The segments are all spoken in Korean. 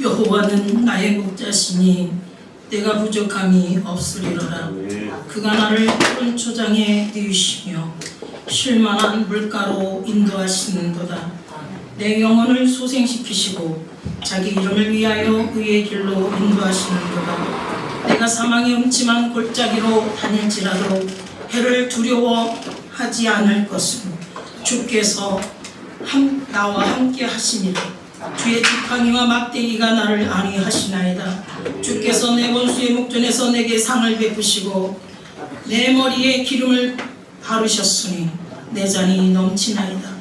여호와는 나의 목자시니 내가 부족함이 없으리로라. 그가 나를 푸른 초장에 누이시며 쉴만한 물가로 인도하시는도다. 내 영혼을 소생시키시고 자기 이름을 위하여 의의 길로 인도하시는도다. 내가 사망의 음침한 골짜기로 다닐지라도 해를 두려워하지 않을 것은 주께서 나와 함께 하시니라. 주의 지팡이와 막대기가 나를 안위하시나이다. 주께서 내 원수의 목전에서 내게 상을 베푸시고 내 머리에 기름을 바르셨으니 내 잔이 넘치나이다.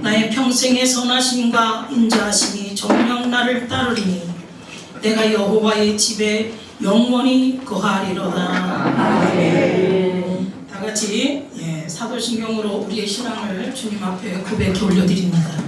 나의 평생의 선하심과 인자하심이 정녕 나를 따르리니 내가 여호와의 집에 영원히 거하리로다. 다 같이 사도신경으로 우리의 신앙을 주님 앞에 고백해 올려드립니다.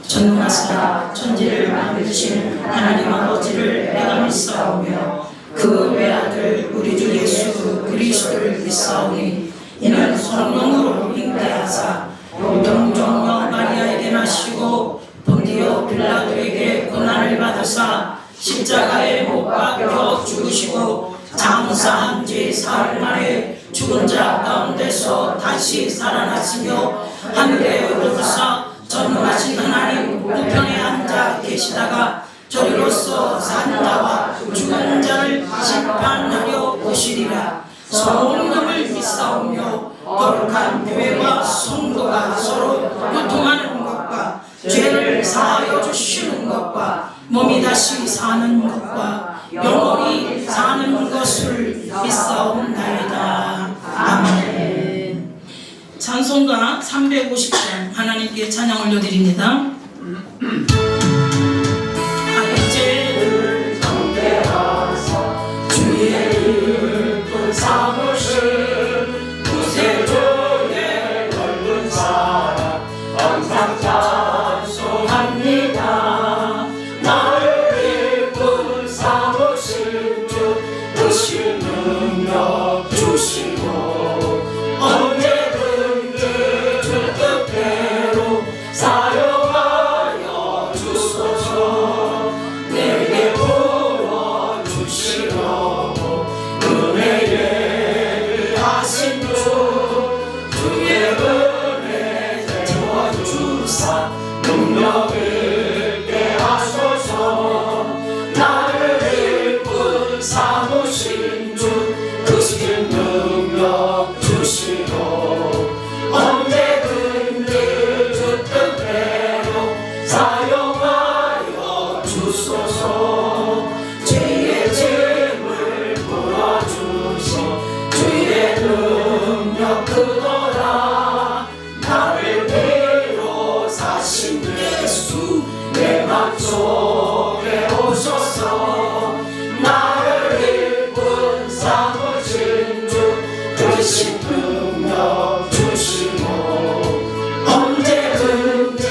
전능하사 천지를 만드신 하나님 아버지를 내가 믿사오며 그 외아들 우리 주 예수 그리스도를 믿사오니 이는 성령으로 잉태하사 동정녀 마리아에게 나시고 본디오 빌라도에게 고난을 받으사 십자가에 못 박혀 죽으시고 장사한 지 사흘 만에 죽은 자 가운데서 다시 살아나시며 하늘에 오르사 전능하신 하나님 우편에 앉아 계시다가 저리로서 산 자와 죽은 자를 심판하려 오시리라. 성령을 믿사오며 거룩한 교회와 성도가 서로 교통하는 것과 죄를 사하여 주시는 것과 몸이 다시 사는 것과 영원히 사는 것을 믿사옵나이다. 아멘. 찬송가 350장 하나님께 찬양 올려드립니다. 죄를 정죄하사 주의 일꾼 삼으신 구세주의 넓은 사랑 항상 찬송합니다. 나를 일꾼 삼으신 주 크신 능력 주시고 언제든지 주 뜻대로 사용하여 주소서. 내게 부어주시오. 은혜에 하신 주 주의 은혜 채워주사 능력을 깨하소서. 나를 일꾼 삼으신 주 크신 능력 주시오. 언제든지 주 뜻대로 사용하여 주소서. 죄의 짐을 풀어주신 주의 능력 크도다. 나를 비로 사신 예수 내 맘 속에 오소서. 나를 일꾼 삼으신 주 크신 능력 주시고 언제든지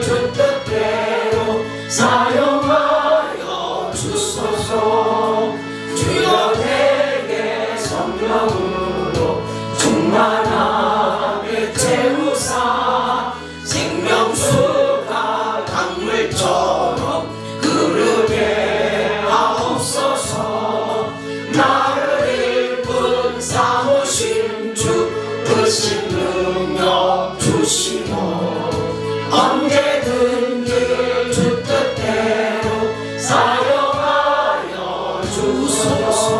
주 뜻대로 사용하여 주소서. 주여 내게 성령으로 충만하게 채우사 생명수가 강물처럼 흐르게 하옵소서. 나를 일꾼 삼으신 주 크신 능력 주시고 언제든지 주 뜻대로 사용하여 주소서.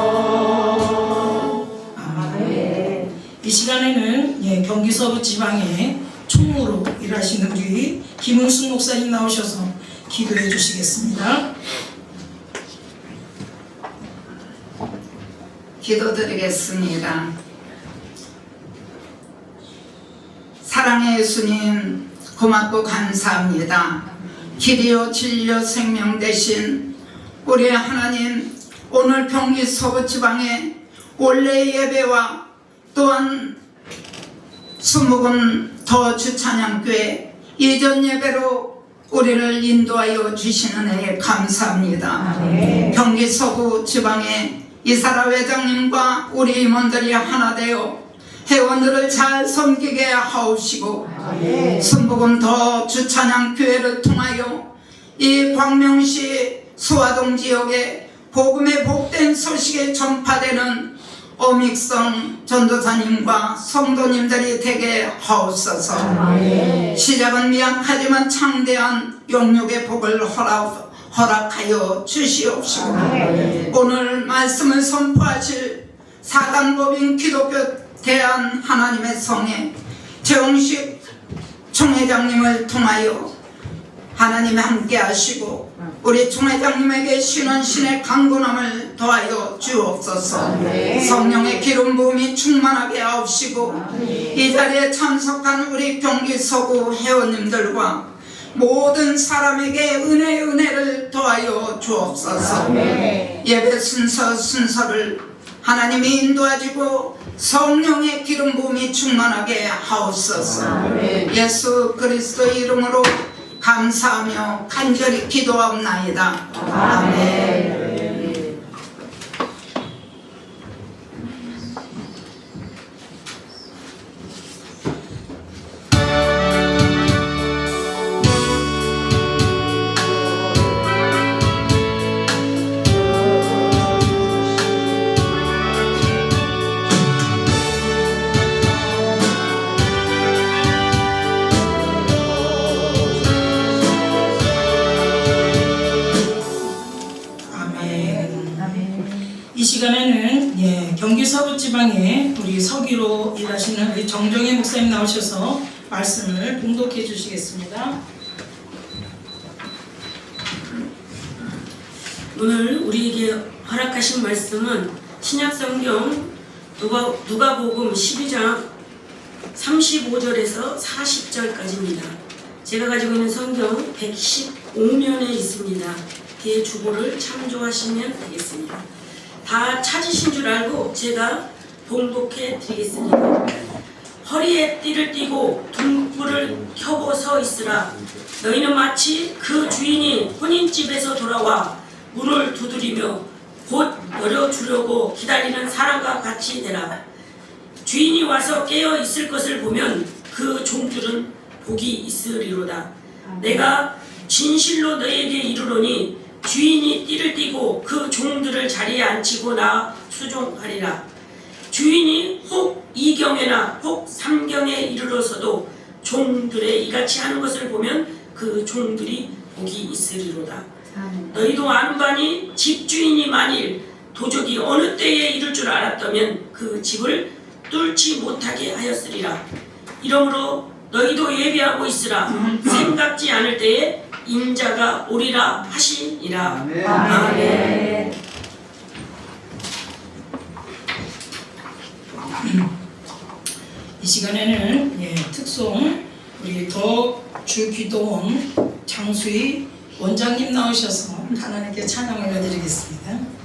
아멘. 이 시간에는 경기 서부 지방에 총무로 일하시는 우리 김은순 목사님 나오셔서 기도해 주시겠습니다. 기도드리겠습니다. 사랑의 예수님 고맙고 감사합니다. 길이요 진리요 생명 되신 우리 하나님, 오늘 경기 서부지방의 원래 예배와 또한 수목은 더 주찬양교회 예전 예배로 우리를 인도하여 주시는 애 감사합니다. 경기 서부 지방의 이사라 회장님과 우리 임원들이 하나 되어 회원들을 잘 섬기게 하옵시고 순복음 더 주찬양 교회를 통하여 이 광명시 수화동 지역에 복음의 복된 소식이 전파되는 어믹성 전도사님과 성도님들이 되게 하옵소서. 시작은 미약하지만 창대한 영육의 복을 허락하여 주시옵시고, 오늘 말씀을 선포하실 사단법인 기독교 대한 하나님의 성에 최홍식 총회장님을 통하여 하나님이 함께 하시고 우리 총회장님에게 신원신의 강건함을 더하여 주옵소서. 성령의 기름 부음이 충만하게 하옵시고, 이 자리에 참석한 우리 경기 서구 회원님들과 모든 사람에게 은혜를 더하여 주옵소서. 예배 순서를 하나님이 인도하시고 성령의 기름 부음이 충만하게 하옵소서. 예수 그리스도의 이름으로 감사하며 간절히 기도하옵나이다. 아멘. 이 시간에는 경기 서부 지방에 우리 서기로 일하시는 우리 정정혜 목사님 나오셔서 말씀을 봉독해 주시겠습니다. 오늘 우리에게 허락하신 말씀은 신약성경 누가복음 12장 35절에서 40절까지입니다. 제가 가지고 있는 성경 115면에 있습니다. 뒤에 주보를 참조하시면 되겠습니다. 다 찾으신 줄 알고 제가 봉독해 드리겠습니다. 허리에 띠를 띠고 등불을 켜고 서 있으라. 너희는 마치 그 주인이 혼인집에서 돌아와 문을 두드리며 곧 열어주려고 기다리는 사람과 같이 되라. 주인이 와서 깨어 있을 것을 보면 그 종들은 복이 있으리로다. 내가 진실로 너희에게 이르노니 주인이 띠를 띠고 그 종들을 자리에 앉히고 나 수종하리라. 주인이 혹 2경에나 혹 3경에 이르러서도 종들의 이같이 하는 것을 보면 그 종들이 복이 있으리로다. 너희도 아는 바니 집주인이 만일 도적이 어느 때에 이를 줄 알았다면 그 집을 뚫지 못하게 하였으리라. 이러므로 너희도 예비하고 있으라. 생각지 않을 때에 인자가 오리라 하시니라. 아멘. 아멘. 이 시간에는 특송 우리 더 주기도원 장수희 원장님 나오셔서 하나님께 찬양을 드리겠습니다.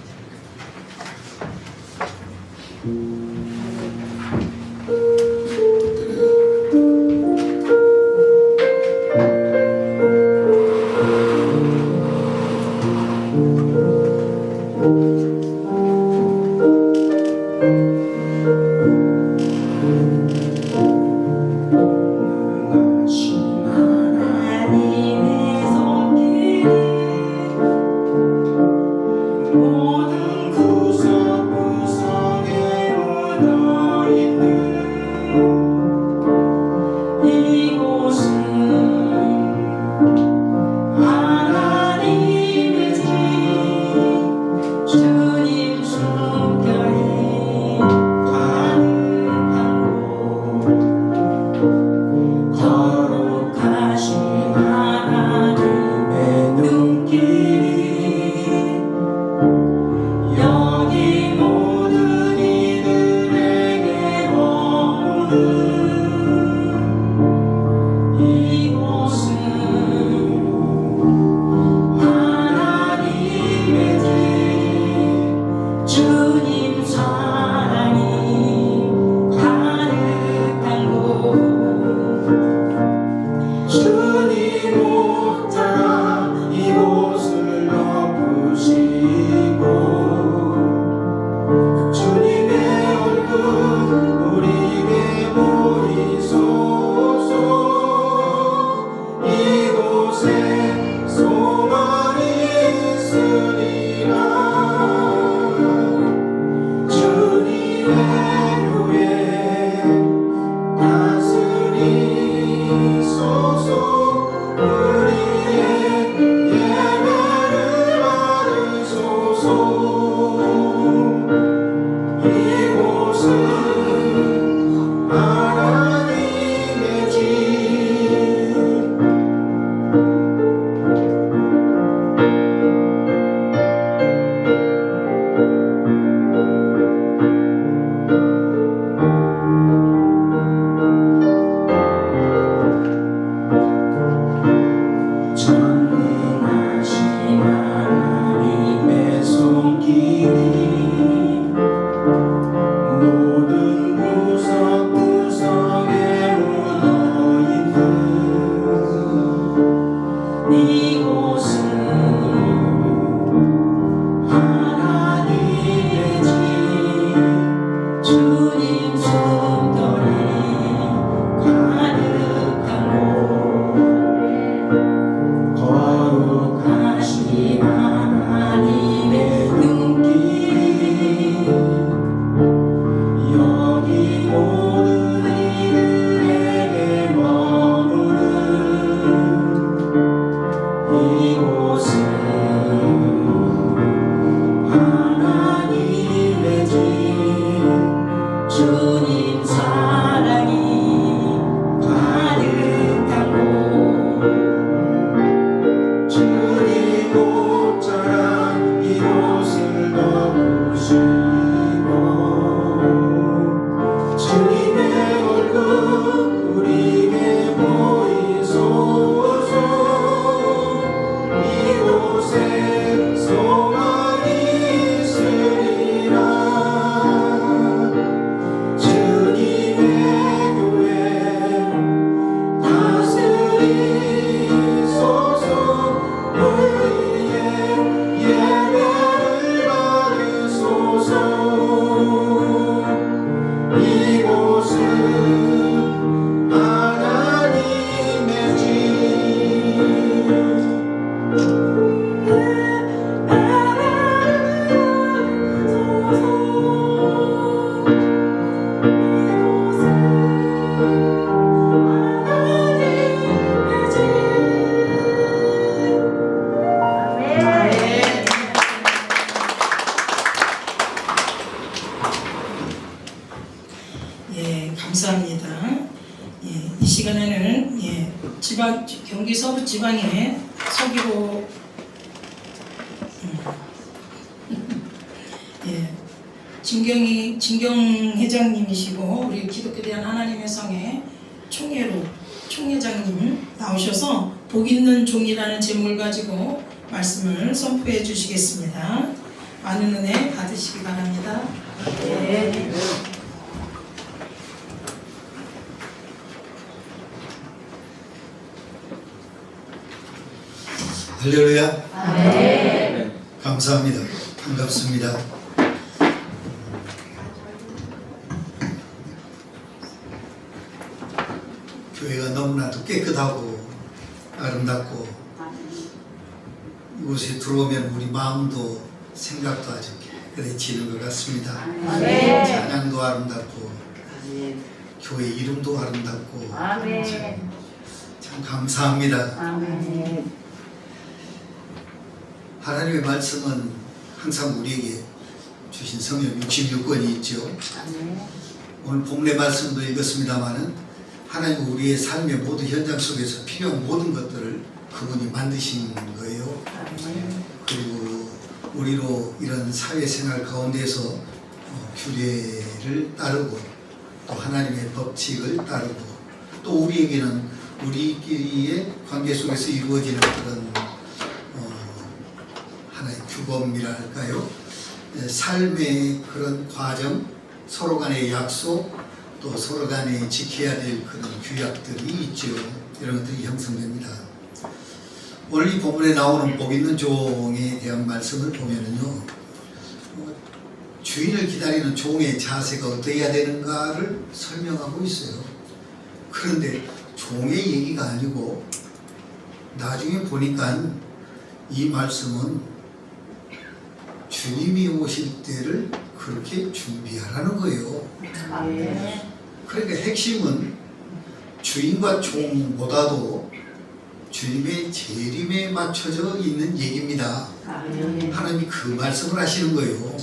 이곳은 하나님의 집 예, 감사합니다. 예, 이 시간에는 경기 서부 지방의 서기로 진경 회장님이시고 우리 기독교에 대한 하나님의 성의 총회장님 나오셔서 복 있는 종이라는 제목을 가지고 말씀을 선포해 주시겠습니다. 많은 은혜 받으시기 바랍니다. 네. 할렐루야. 아멘. 감사합니다. 반갑습니다. 교회가 너무나도 깨끗하고 아름답고 이곳에 들어오면 우리 마음도 생각도 아주 깨끗해지는 것 같습니다. 아멘. 찬양도 아름답고 아멘. 교회 이름도 아름답고 아멘. 참 감사합니다. 아멘. 하나님의 말씀은 항상 우리에게 주신 성경 66권이 있죠. 오늘 본문의 말씀도 읽었습니다마는 하나님은 우리의 삶의 모든 현장 속에서 필요한 모든 것들을 그분이 만드신 거예요. 그리고 우리로 이런 사회생활 가운데서 규례를 따르고 또 하나님의 법칙을 따르고 또 우리에게는 우리끼리의 관계 속에서 이루어지는 그런 하나의 규범이라 할까요? 삶의 그런 과정, 서로 간의 약속, 또 서로 간에 지켜야 될 그런 규약들이 있죠. 이런 것들이 형성됩니다. 오늘 이 본문에 나오는 복 있는 종에 대한 말씀을 보면은요, 주인을 기다리는 종의 자세가 어떠해야 되는가를 설명하고 있어요. 그런데 종의 얘기가 아니고 나중에 보니까 이 말씀은 주님이 오실 때를 그렇게 준비하라는 거예요. 그러니까 핵심은 주인과 종보다도 주님의 재림에 맞춰져 있는 얘기입니다. 하나님이 그 말씀을 하시는 거예요.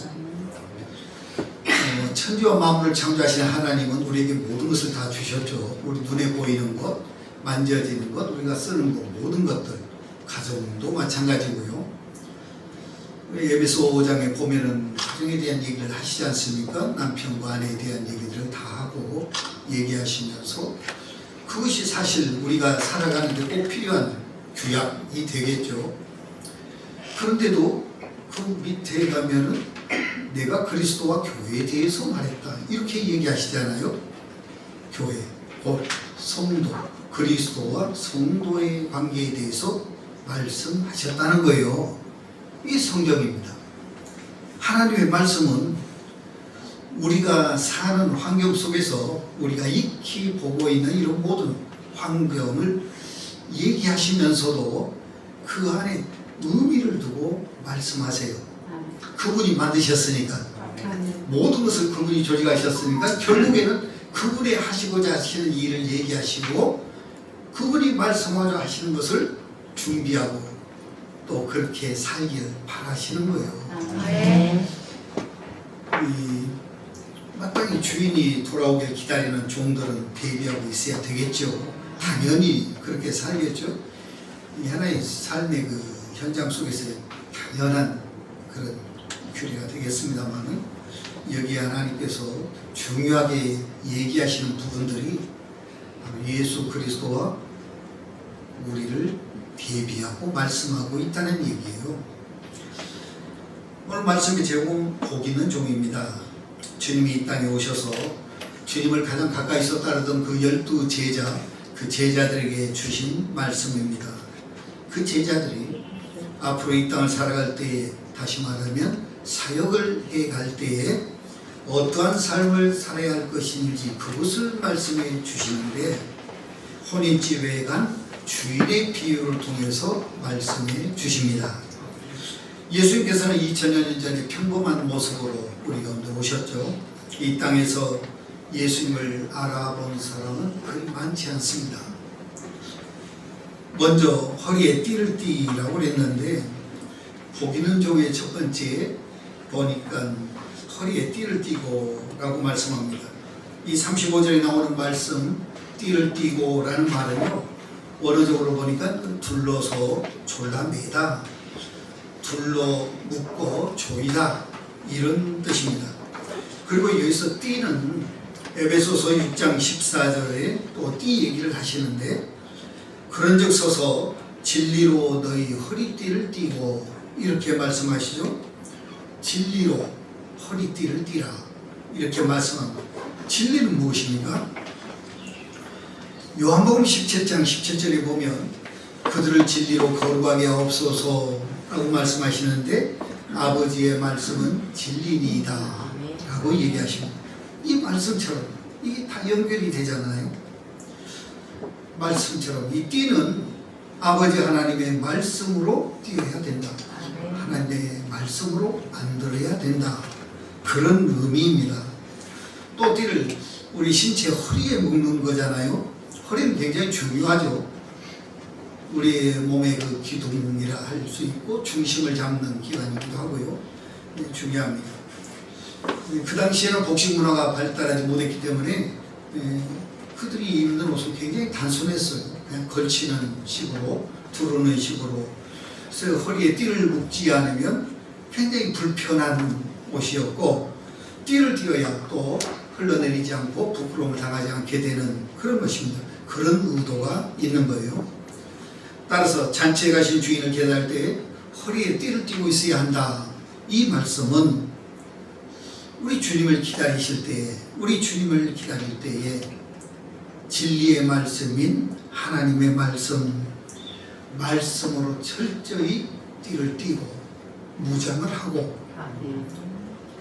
천지와 만물을 창조하시는 하나님은 우리에게 모든 것을 다 주셨죠. 우리 눈에 보이는 것, 만져지는 것, 우리가 쓰는 것, 모든 것들, 가정도 마찬가지고요. 에베소 5장에 보면은 가정에 대한 얘기를 하시지 않습니까? 남편과 아내에 대한 얘기들을 다 하고 얘기하시면서 그것이 사실 우리가 살아가는 데 꼭 필요한 규약이 되겠죠. 그런데도 그 밑에 가면은 내가 그리스도와 교회에 대해서 말했다. 이렇게 얘기하시잖아요. 교회, 곧 성도, 그리스도와 성도의 관계에 대해서 말씀하셨다는 거예요. 이 성경입니다. 하나님의 말씀은 우리가 사는 환경 속에서 우리가 익히 보고 있는 이런 모든 환경을 얘기하시면서도 그 안에 의미를 두고 말씀하세요. 그분이 만드셨으니까, 모든 것을 그분이 조직하셨으니까 결국에는 그분이 하시고자 하시는 일을 얘기하시고 그분이 말씀하자 하시는 것을 준비하고 또 그렇게 살기를 바라시는 거예요. 마땅히 주인이 돌아오길 기다리는 종들은 대비하고 있어야 되겠죠. 당연히 그렇게 살겠죠. 이 하나의 삶의 그 현장 속에서 당연한 그런 규례가 되겠습니다만은 여기 하나님께서 중요하게 얘기하시는 부분들이 바로 예수 그리스도와 우리를 대비하고 말씀하고 있다는 얘기예요. 오늘 말씀의 제목은 복 있는 종입니다. 주님이 이 땅에 오셔서 주님을 가장 가까이서 따르던 그 12 제자, 그 제자들에게 주신 말씀입니다. 그 제자들이 앞으로 이 땅을 살아갈 때에, 다시 말하면 사역을 해갈 때에 어떠한 삶을 살아야 할 것인지 그것을 말씀해 주시는데, 혼인집에 간 주인의 비유를 통해서 말씀해 주십니다. 예수님께서는 2000년 전에 평범한 모습으로 우리 가운데 오셨죠. 이 땅에서 예수님을 알아본 사람은 그리 많지 않습니다. 먼저 허리에 띠를 띠라고 그랬는데, 복이는 종의 첫 번째 보니까 허리에 띠를 띠고 라고 말씀합니다. 이 35절에 나오는 말씀 띠를 띠고 라는 말은요, 원어적으로 보니까 둘러서 졸라매다, 둘러 묶어 조이다, 이런 뜻입니다. 그리고 여기서 띠는 에베소서 6장 14절에 또 띠 얘기를 하시는데, 그런즉 서서 진리로 너희 허리띠를 띠고, 이렇게 말씀하시죠. 진리로 허리띠를 띠라, 이렇게 말씀합니다. 진리는 무엇입니까? 요한복음 17장 17절에 보면 그들을 진리로 거룩하게 하옵소서 라고 말씀하시는데, 아버지의 말씀은 진리니이다 라고 얘기하십니다. 이 말씀처럼 이게 다 연결이 되잖아요. 말씀처럼 이 띠는 아버지 하나님의 말씀으로 띄어야 된다. 하나님의 말씀으로 만들어야 된다. 그런 의미입니다. 또 띠를 우리 신체 허리에 묶는 거잖아요. 허리는 굉장히 중요하죠. 우리 몸의 그 기둥이라 할 수 있고 중심을 잡는 기관이기도 하고요. 중요합니다. 그 당시에는 복식 문화가 발달하지 못했기 때문에 그들이 입는 옷은 굉장히 단순했어요. 그냥 걸치는 식으로, 두르는 식으로. 그래서 허리에 띠를 묶지 않으면 굉장히 불편한 옷이었고, 띠를 띄어야 또 흘러내리지 않고 부끄러움을 당하지 않게 되는 그런 것입니다. 그런 의도가 있는 거예요. 따라서 잔치에 가신 주인을 계단할 때 허리에 띠를 띠고 있어야 한다. 이 말씀은 우리 주님을 기다리실 때, 우리 주님을 기다릴 때에 진리의 말씀인 하나님의 말씀으로 철저히 띠를 띠고 무장을 하고,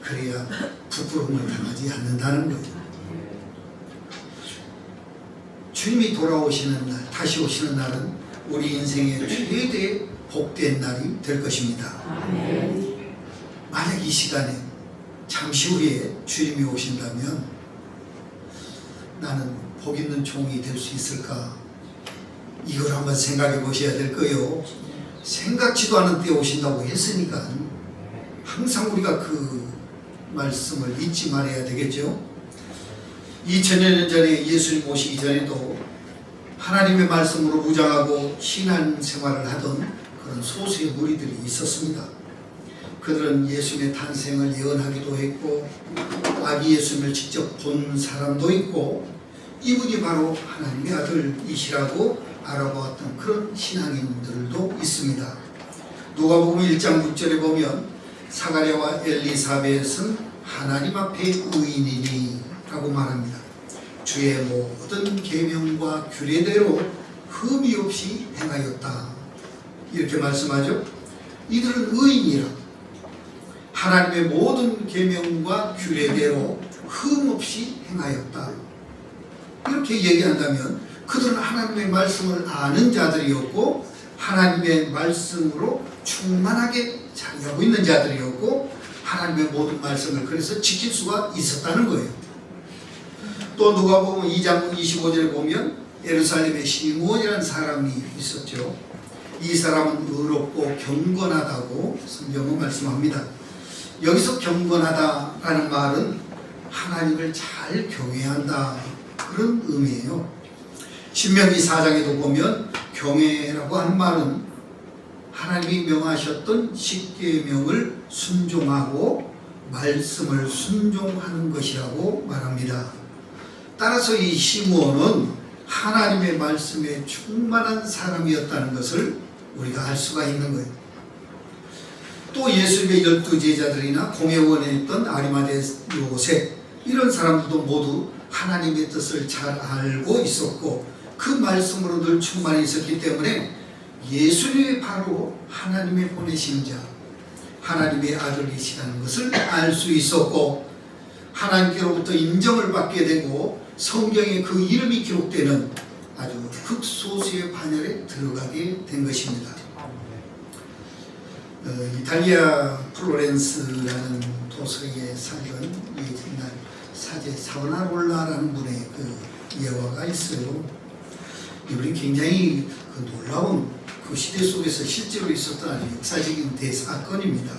그래야 부끄러움을 당하지 않는다는 거죠. 주님이 돌아오시는 날, 다시 오시는 날은 우리 인생의 최대 복된 날이 될 것입니다. 만약 이 시간에 잠시 후에 주님이 오신다면 나는 복 있는 종이 될 수 있을까? 이걸 한번 생각해 보셔야 될 거예요. 생각지도 않은 때 오신다고 했으니까 항상 우리가 그 말씀을 잊지 말아야 되겠죠. 2000여 년 전에 예수님 오시기 전에도 하나님의 말씀으로 무장하고 신앙 생활을 하던 그런 소수의 무리들이 있었습니다. 그들은 예수님의 탄생을 예언하기도 했고, 아기 예수님을 직접 본 사람도 있고, 이분이 바로 하나님의 아들이시라고 알아보았던 그런 신앙인들도 있습니다. 누가복음 1장 6절에 보면 사가랴와 엘리사벳은 하나님 앞에 의인이니 라고 말합니다. 주의 모든 계명과 규례대로 흠이 없이 행하였다, 이렇게 말씀하죠. 이들은 의인이라, 하나님의 모든 계명과 규례대로 흠 없이 행하였다, 이렇게 얘기한다면 그들은 하나님의 말씀을 아는 자들이었고, 하나님의 말씀으로 충만하게 자기하고 있는 자들이었고, 하나님의 모든 말씀을 그래서 지킬 수가 있었다는 거예요. 또 누가복음 2장 25절에 보면 예루살렘에 시므온이라는 사람이 있었죠. 이 사람은 의롭고 경건하다고 성경은 말씀합니다. 여기서 경건하다라는 말은 하나님을 잘 경외한다, 그런 의미예요. 신명기 4장에도 보면 경외라고 하는 말은 하나님이 명하셨던 십계명을 순종하고 말씀을 순종하는 것이라고 말합니다. 따라서 이 시므온은 하나님의 말씀에 충만한 사람이었다는 것을 우리가 알 수가 있는 거예요. 또 예수님의 12제자들이나 공회원에 있던 아리마대 요셉, 이런 사람들도 모두 하나님의 뜻을 잘 알고 있었고, 그 말씀으로 늘 충만히 있었기 때문에 예수님이 바로 하나님의 보내신 자, 하나님의 아들이시라는 것을 알 수 있었고, 하나님께로부터 인정을 받게 되고 성경에 그 이름이 기록되는 아주 극소수의 반열에 들어가게 된 것입니다. 이탈리아 플로렌스라는 도서에 살던 옛날 사제 사보나롤라라는 분의 그 예화가 있어요. 이분이 굉장히 그 놀라운 그 시대 속에서 실제로 있었던 아주 역사적인 대사건입니다.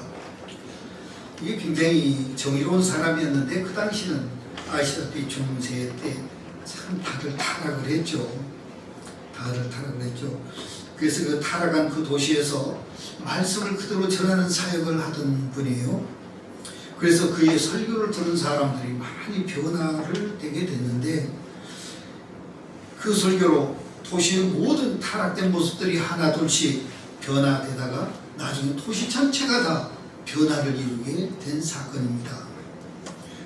이게 굉장히 정의로운 사람이었는데 그 당시는 아시다시피 중세 때 참 다들 타락을 했죠. 다들 타락을 했죠. 그래서 그 타락한 그 도시에서 말씀을 그대로 전하는 사역을 하던 분이에요. 그래서 그의 설교를 들은 사람들이 많이 변화를 되게 됐는데 그 설교로 도시의 모든 타락된 모습들이 하나둘씩 변화되다가 나중에 도시 전체가 다 변화를 이루게 된 사건입니다.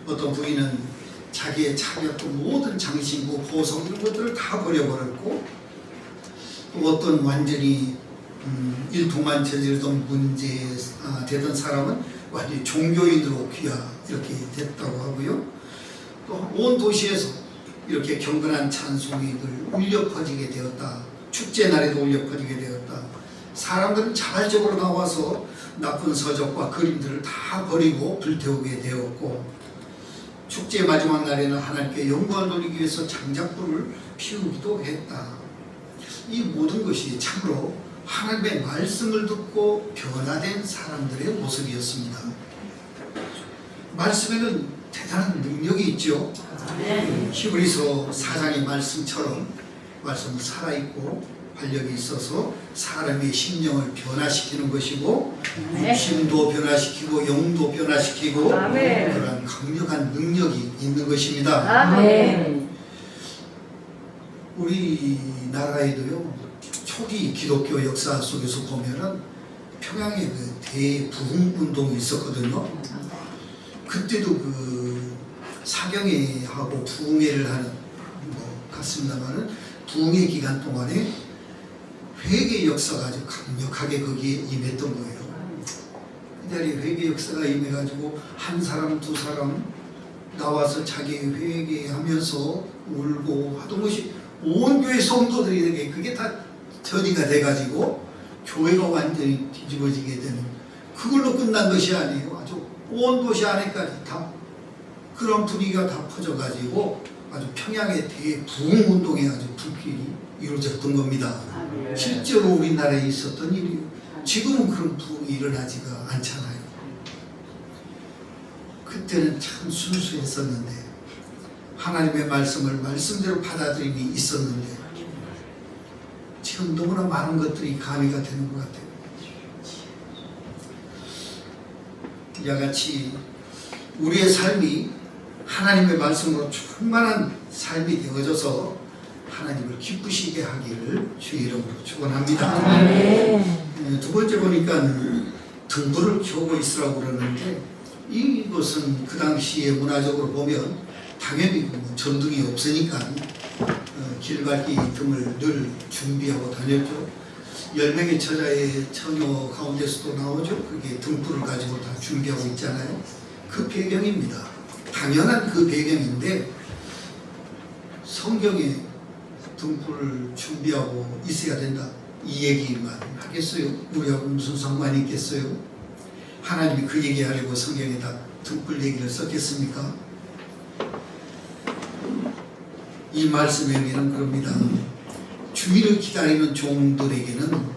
어떤 부인은 자기의 차렸던 모든 장신구, 보석 이런 것들을 다 버려버렸고 또 어떤 완전히 일통만 저지르던 문제되던 사람은 완전히 종교인으로 귀화 이렇게 됐다고 하고요. 또 온 도시에서 이렇게 경건한 찬송이들 울려 퍼지게 되었다. 축제날에도 울려 퍼지게 되었다. 사람들은 자발적으로 나와서 나쁜 서적과 그림들을 다 버리고 불태우게 되었고 축제 마지막 날에는 하나님께 영광을 돌리기 위해서 장작불을 피우기도 했다. 이 모든 것이 참으로 하나님의 말씀을 듣고 변화된 사람들의 모습이었습니다. 말씀에는 대단한 능력이 있죠. 히브리서 4장의 말씀처럼 말씀은 살아있고 활력이 있어서 사람의 심령을 변화시키는 것이고 육신도 변화시키고 영도 변화시키고 그런 강력한 능력이 있는 것입니다. 우리나라에도요 초기 기독교 역사 속에서 보면은 평양에 그 대부흥 운동이 있었거든요. 그때도 그 사경회하고 부흥회를 하는 같습니다만은 부흥회 기간 동안에 회개 역사가 아주 강력하게 거기에 임했던 거예요. 그 자리에 회개 역사가 임해가지고 한 사람 두 사람 나와서 자기 회개하면서 울고 하던 것이 온 교회 성도들에게 그게 다 전이가 돼가지고 교회가 완전히 뒤집어지게 되는 그걸로 끝난 것이 아니에요. 아주 온 도시 안에까지 다 그런 분위기가 다 퍼져가지고 아주 평양의 대부흥 운동에 아주 불길이 이루어졌던 겁니다. 실제로 우리나라에 있었던 일이에요. 지금은 그런 부흥이 일어나지가 않잖아요. 그때는 참 순수했었는데 하나님의 말씀을 말씀대로 받아들임이 있었는데 지금 너무나 많은 것들이 가미가 되는 것 같아요. 이와 같이 우리의 삶이 하나님의 말씀으로 충만한 삶이 되어져서 하나님을 기쁘시게 하기를 주의 이름으로 축원합니다. 두 번째 보니까 등불을 켜고 있으라고 그러는데 이것은 그 당시에 문화적으로 보면 당연히 전등이 없으니까 길갈기 등을 늘 준비하고 다녔죠. 10명의 처자의 처녀 가운데서도 나오죠. 그게 등불을 가지고 다 준비하고 있잖아요. 그 배경입니다. 당연한 그 배경인데 성경에 등불을 준비하고 있어야 된다 이 얘기만 하겠어요? 우리하고 무슨 상관이 있겠어요? 하나님이 그 얘기하려고 성경에다 등불 얘기를 썼겠습니까? 이 말씀의 의미는 그럽니다. 주의를 기다리는 종들에게는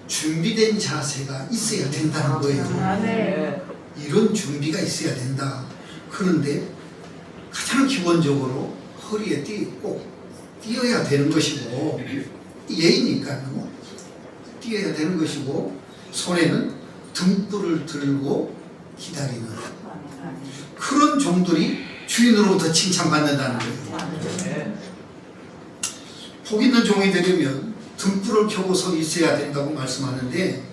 준비된 자세가 있어야 된다는 거예요. 이런 준비가 있어야 된다. 그런데 가장 기본적으로 허리에 꼭 띄어야 되는 것이고 예의니까요. 띄어야 되는 것이고 손에는 등불을 들고 기다리는 그런 종들이 주인으로부터 칭찬받는다는 거예요. 복 있는 종이 되려면 등불을 켜고 서 있어야 된다고 말씀하는데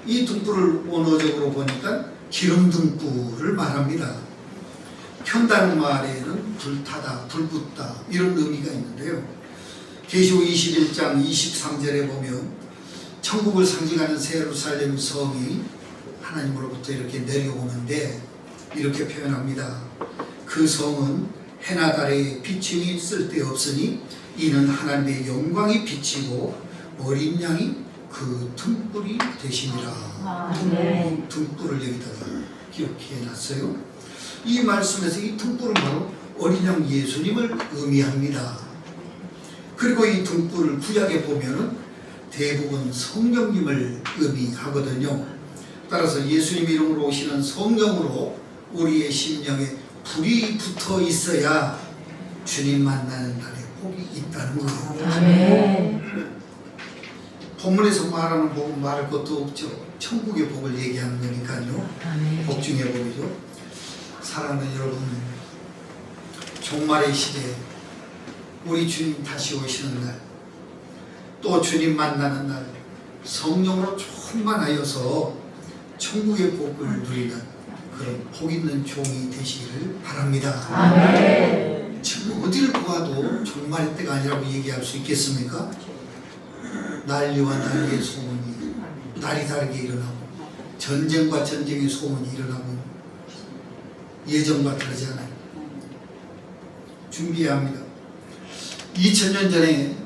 이 등불을 원어적으로 보니까 기름 등불을 말합니다. 켠다는 말에는 불타다, 불붙다 이런 의미가 있는데요. 계시록 21장 23절에 보면 천국을 상징하는 새 예루살렘 성이 하나님으로부터 이렇게 내려오는데 이렇게 표현합니다. 그 성은 해나 달의 비침이 쓸데없으니 이는 하나님의 영광이 비치고 어린 양이 그 등불이 되시니라. 등불을 여기다가 기록해 놨어요. 이 말씀에서 이 등불은 바로 어린 양 예수님을 의미합니다. 그리고 이 등불을 구약에 보면은 대부분 성령님을 의미하거든요. 따라서 예수님 이름으로 오시는 성령으로 우리의 심령에 불이 붙어 있어야 주님 만나는 날에 복이 있다는 거예요. 본문에서 말하는 복은 말할 것도 없죠. 천국의 복을 얘기하는 거니까요. 복 중의 복이죠. 사랑하는 여러분, 종말의 시대에 우리 주님 다시 오시는 날, 또 주님 만나는 날, 성령으로 충만하여서 천국의 복을 누리는 그런 복 있는 종이 되시기를 바랍니다. 지금 어디를 보아도 종말의 때가 아니라고 얘기할 수 있겠습니까? 난리와 난리의 소문이 날이 다르게 일어나고, 전쟁과 전쟁의 소문이 일어나고, 예전과 다르지 않아요. 준비해야 합니다. 2000년 전에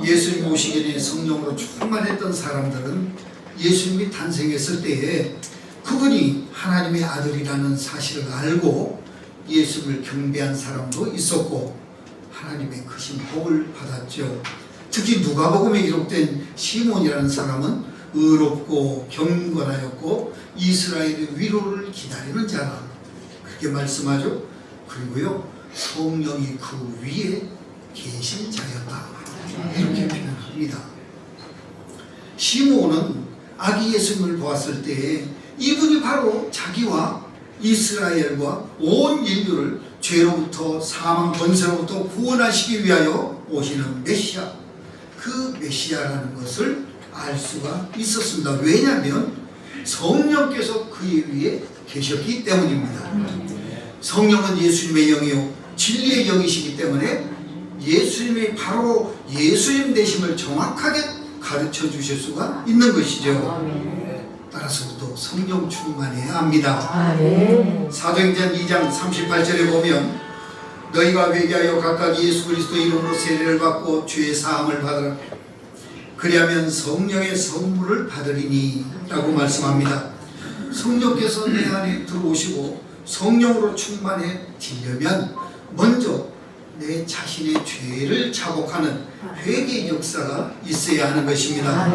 예수님 오시기 전에 성령으로 충만했던 사람들은 예수님이 탄생했을 때에 그분이 하나님의 아들이라는 사실을 알고 예수님을 경배한 사람도 있었고, 하나님의 크신 복을 받았죠. 특히 누가복음에 기록된 시몬이라는 사람은 의롭고 경건하였고 이스라엘의 위로를 기다리는 자라, 그렇게 말씀하죠. 그리고요, 성령이 그 위에 계신 자였다, 이렇게 표현합니다. 시몬은 아기 예수님을 보았을 때 이분이 바로 자기와 이스라엘과 온 인류를 죄로부터, 사망 권세로부터 구원하시기 위하여 오시는 메시아, 그 메시아라는 것을 알 수가 있었습니다. 왜냐하면 성령께서 그의 위에 계셨기 때문입니다. 성령은 예수님의 영이요 진리의 영이시기 때문에 예수님이 바로 예수님 되심을 정확하게 가르쳐 주실 수가 있는 것이죠. 따라서 또 성령 충만해야 합니다. 사도행전 2장 38절에 보면 너희가 회개하여 각각 예수 그리스도 이름으로 세례를 받고 죄의 사함을 받으라, 그리하면 성령의 선물을 받으리니 라고 말씀합니다. 성령께서 내 안에 들어오시고 성령으로 충만해지려면 먼저 내 자신의 죄를 자복하는 회개 역사가 있어야 하는 것입니다.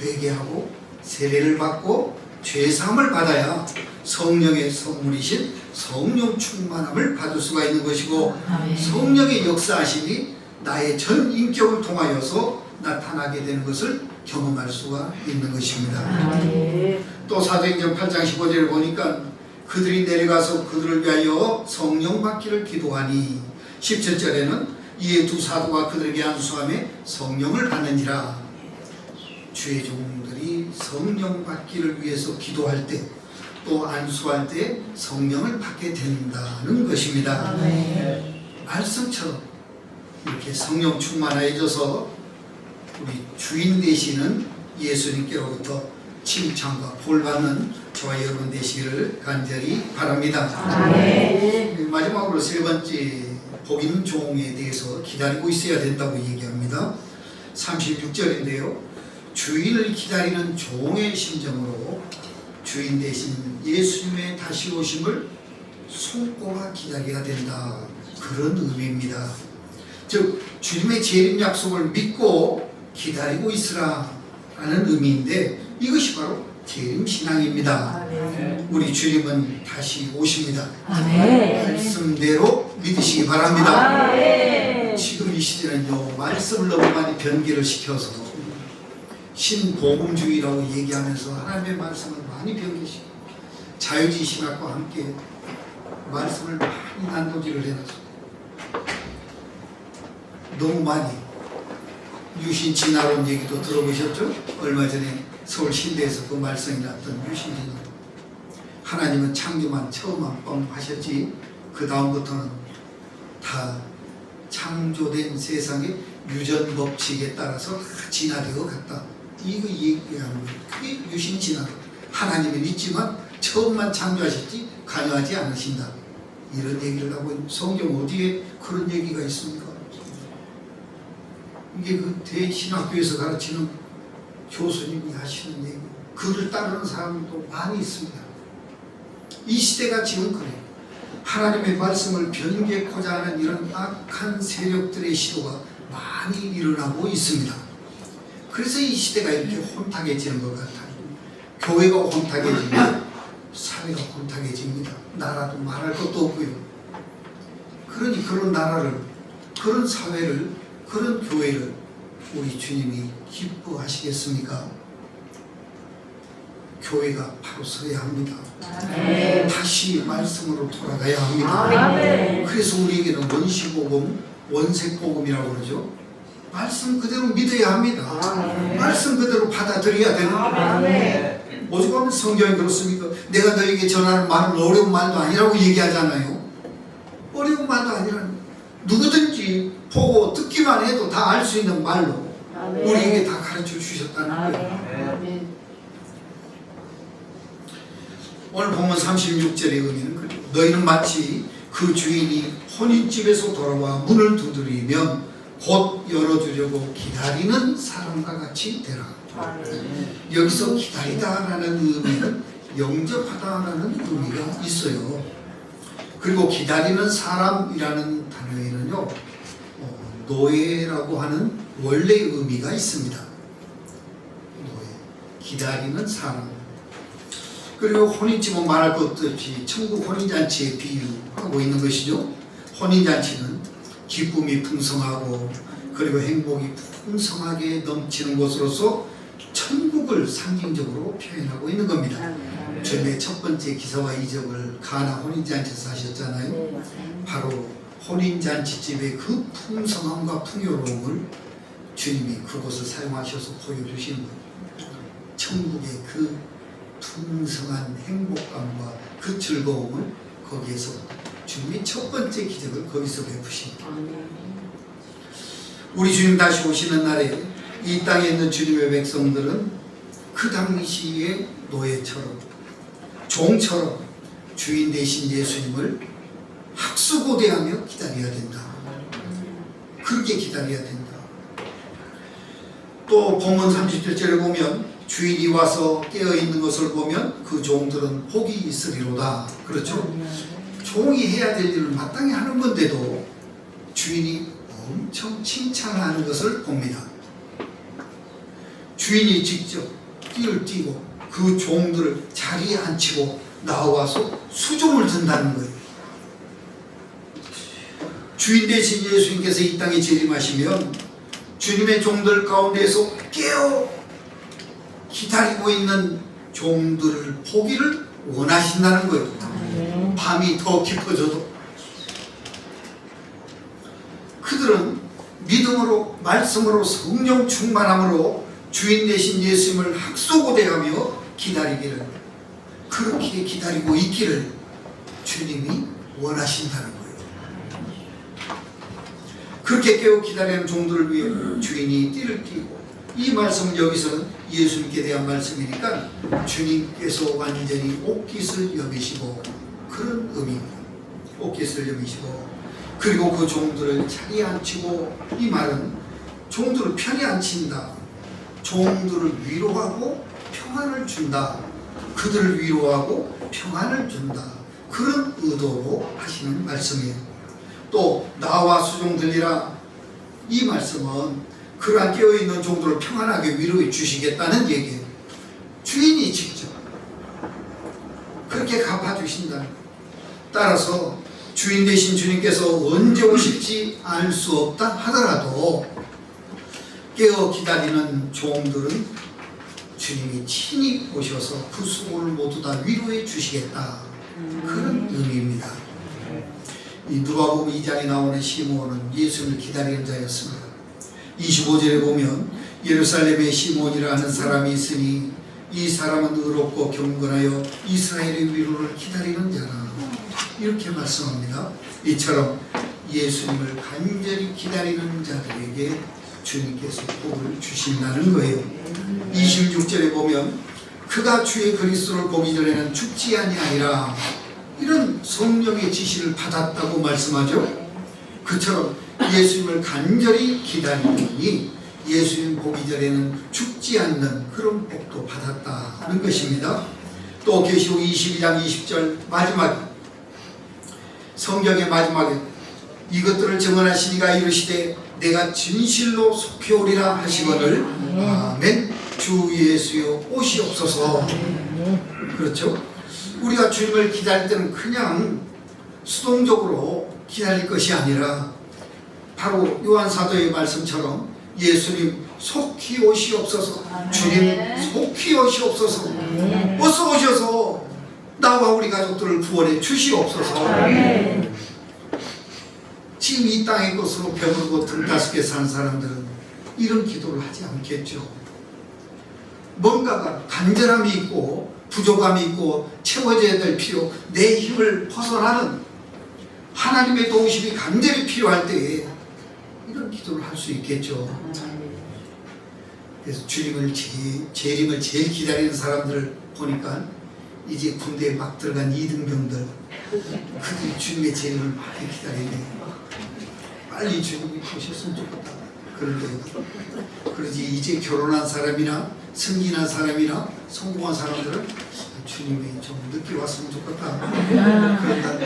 회개하고 세례를 받고 죄사함을 받아야 성령의 선물이신 성령 충만함을 받을 수가 있는 것이고, 성령의 역사하심이 나의 전 인격을 통하여서 나타나게 되는 것을 경험할 수가 있는 것입니다. 또 사도행전 8장 15절을 보니까 그들이 내려가서 그들을 위하여 성령 받기를 기도하니, 17절에는 이에 두 사도가 그들에게 안수하며 성령을 받는지라. 주의 종들이 성령 받기를 위해서 기도할 때, 또 안수할 때 성령을 받게 된다는 것입니다. 말씀처럼 이렇게 성령 충만해져서 우리 주인 되시는 예수님께로부터 칭찬과 볼 받는 저와 여러분 되시기를 간절히 바랍니다. 마지막으로 세 번째 복 있는 종에 대해서 기다리고 있어야 된다고 얘기합니다. 36절인데요. 주인을 기다리는 종의 심정으로 주인 대신 예수님의 다시 오심을 손꼽아 기다려야 된다, 그런 의미입니다. 즉 주님의 재림 약속을 믿고 기다리고 있으라 라는 의미인데, 이것이 바로 재림신앙입니다. 우리 주님은 다시 오십니다. 말씀대로 믿으시기 바랍니다. 지금 이 시대는요, 말씀을 너무 많이 변개를 시켜서 신복음주의라고 얘기하면서 하나님의 말씀을 많이 변개시키고 자유주의 신학과 함께 말씀을 많이 난도질을 해놨죠. 너무 많이 유신 진화론 얘기도 들어보셨죠? 얼마 전에 서울 신대에서 그 말씀이 났던 유신 진화론. 하나님은 창조만 처음만 뻥 하셨지 그 다음부터는 다 창조된 세상의 유전 법칙에 따라서 다 진화되어 갔다, 이거 얘기하는 거예요. 그게 유신 진화론. 하나님은 있지만 처음만 창조하셨지 관여하지 않으신다, 이런 얘기를 하고 있는 성경 어디에 그런 얘기가 있습니까? 이게 그 대신학교에서 가르치는 교수님이 하시는 얘기, 그를 따르는 사람도 많이 있습니다. 이 시대가 지금 그래요. 하나님의 말씀을 변개하고자 하는 이런 악한 세력들의 시도가 많이 일어나고 있습니다. 그래서 이 시대가 이렇게 혼탁해지는 것 같아요. 교회가 혼탁해지면 사회가 혼탁해집니다. 나라도 말할 것도 없고요. 그러니 그런 나라를, 그런 사회를, 그런 교회를 우리 주님이 기뻐하시겠습니까? 교회가 바로 서야 합니다. 다시 말씀으로 돌아가야 합니다. 그래서 우리에게는 원시복음, 원색복음이라고 그러죠. 말씀 그대로 믿어야 합니다. 말씀 그대로 받아들여야 되는 거예요. 오죽하면 성경이 그렇습니까? 내가 너에게 전하는 말은 어려운 말도 아니라고 얘기하잖아요. 어려운 말도 아니라 누구든지 보고 듣기만 해도 다 알 수 있는 말로 우리에게 다 가르쳐 주셨다는 거예요. 오늘 본문 36절의 의미는 그래요. 너희는 마치 그 주인이 혼인집에서 돌아와 문을 두드리면 곧 열어주려고 기다리는 사람과 같이 되라. 여기서 기다리다라는 의미는 영접하다라는 의미가 있어요. 그리고 기다리는 사람이라는 단어에는요, 노예라고 하는 원래의 의미가 있습니다. 노예, 기다리는 사람. 그리고 혼인집은 말할 것도 없이 천국 혼인잔치에 비유하고 있는 것이죠. 혼인잔치는 기쁨이 풍성하고 그리고 행복이 풍성하게 넘치는 곳으로서 천국을 상징적으로 표현하고 있는 겁니다. 주님의 첫 번째 기사와 이적을 가나 혼인잔치에서 하셨잖아요. 바로 혼인잔치집의 그 풍성함과 풍요로움을 주님이 그곳을 사용하셔서 보여주신 거예요. 천국의 그 풍성한 행복감과 그 즐거움을 거기에서 주님이 첫 번째 기적을 거기서 베푸십니다. 우리 주님 다시 오시는 날에 이 땅에 있는 주님의 백성들은 그 당시의 노예처럼 종처럼 주인 대신 예수님을 학수고대하며 기다려야 된다. 그렇게 기다려야 된다. 또 본문 37절에 보면 주인이 와서 깨어있는 것을 보면 그 종들은 복이 있으리로다. 그렇죠? 종이 해야 될 일을 마땅히 하는 건데도 주인이 엄청 칭찬하는 것을 봅니다. 주인이 직접 띠를 띠고 그 종들을 자리에 앉히고 나와서 수종을 든다는 거예요. 주인 대신 예수님께서 이 땅에 재림하시면 주님의 종들 가운데서 깨어 기다리고 있는 종들을 보기를 원하신다는 거예요. 밤이 더 깊어져도 그들은 믿음으로 말씀으로 성령 충만함으로 주인 되신 예수님을 학수고대하며 기다리기를, 그렇게 기다리고 있기를 주님이 원하신다는 거예요. 그렇게 깨어 기다리는 종들을 위해 주인이 띠를 띠고, 이 말씀은 여기서는 예수님께 대한 말씀이니까 주님께서 완전히 옷깃을 여미시고, 그런 의미입니다. 옷깃을 여미시고 그리고 그 종들을 자리에 앉히고, 이 말은 종들을 편히 앉힌다, 종들을 위로하고 평안을 준다, 그들을 위로하고 평안을 준다, 그런 의도로 하시는 말씀이에요. 또 나와 수종들이라, 이 말씀은 그러한 깨어있는 종들을 평안하게 위로해 주시겠다는 얘기예요. 주인이 직접 그렇게 갚아주신다는 거예요. 따라서 주인 되신 주님께서 언제 오실지 알 수 없다 하더라도 깨어 기다리는 종들은 주님이 친히 오셔서 그 수고를 모두 다 위로해 주시겠다, 그런 의미입니다. 이 누가복음 2장에 나오는 시몬은 예수님을 기다리는 자였습니다. 25절에 보면 예루살렘에 시몬이라 하는 사람이 있으니 이 사람은 의롭고 경건하여 이스라엘의 위로를 기다리는 자라, 이렇게 말씀합니다. 이처럼 예수님을 간절히 기다리는 자들에게 주님께서 복을 주신다는 거예요. 26절에 보면 그가 주의 그리스도를 보기 전에는 죽지 아니하리라, 이런 성령의 지시를 받았다고 말씀하죠. 그처럼 예수님을 간절히 기다리니 예수님 보기 전에는 죽지 않는 그런 복도 받았다는 것입니다. 또 계시록 22장 20절 마지막에, 성경의 마지막에 이것들을 증언하시니가 이르시되 내가 진실로 속히 오리라 하시거늘. 아멘. 주 예수여 오시옵소서. 그렇죠? 우리가 주님을 기다릴 때는 그냥 수동적으로 기다릴 것이 아니라 바로 요한 사도의 말씀처럼 예수님 속히 오시옵소서. 주님 속히 오시옵소서. 어서 오셔서 나와 우리 가족들을 구원해 주시옵소서. 지금 이 땅의 것으로 배부르고 등따숩게 사는 사람들은 이런 기도를 하지 않겠죠. 뭔가가 간절함이 있고 부족함이 있고 채워져야 될 필요, 내 힘을 벗어나는 하나님의 도우심이 간절히 필요할 때에 이런 기도를 할 수 있겠죠. 그래서 주님을 재림을 제일 기다리는 사람들을 보니까 이제 군대에 막 들어간 이등병들, 그들이 주님의 재림을 많이 기다리네. 빨리 주님이 오셨으면 좋겠다. 그런데 그러지 이제 결혼한 사람이나 승진한 사람이나 성공한 사람들은 주님이 좀 늦게 왔으면 좋겠다. 그런다.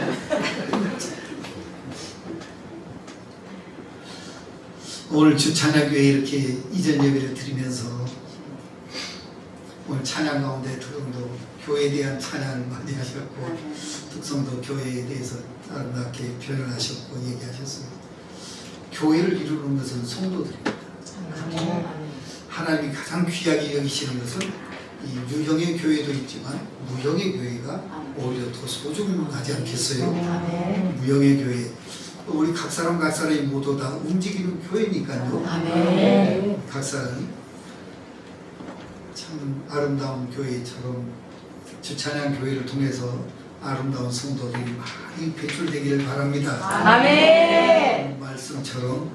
오늘 주 찬양교회 이렇게 이전 예배를 드리면서 오늘 찬양 가운데 특성도 교회에 대한 찬양을 많이 하셨고 특성도 교회에 대해서 아름답게 표현하셨고 얘기하셨습니다. 교회를 이루는 것은 성도들입니다. 하나님이 가장 귀하게 여기시는 것은 이 유형의 교회도 있지만 무형의 교회가 오히려 더 소중하지 않겠어요? 무형의 교회, 우리 각 사람이 모두 다 움직이는 교회니까요. 각 사람이 참 아름다운 교회처럼 주찬양 교회를 통해서 아름다운 성도들이 많이 배출되기를 바랍니다. 아멘. 말씀처럼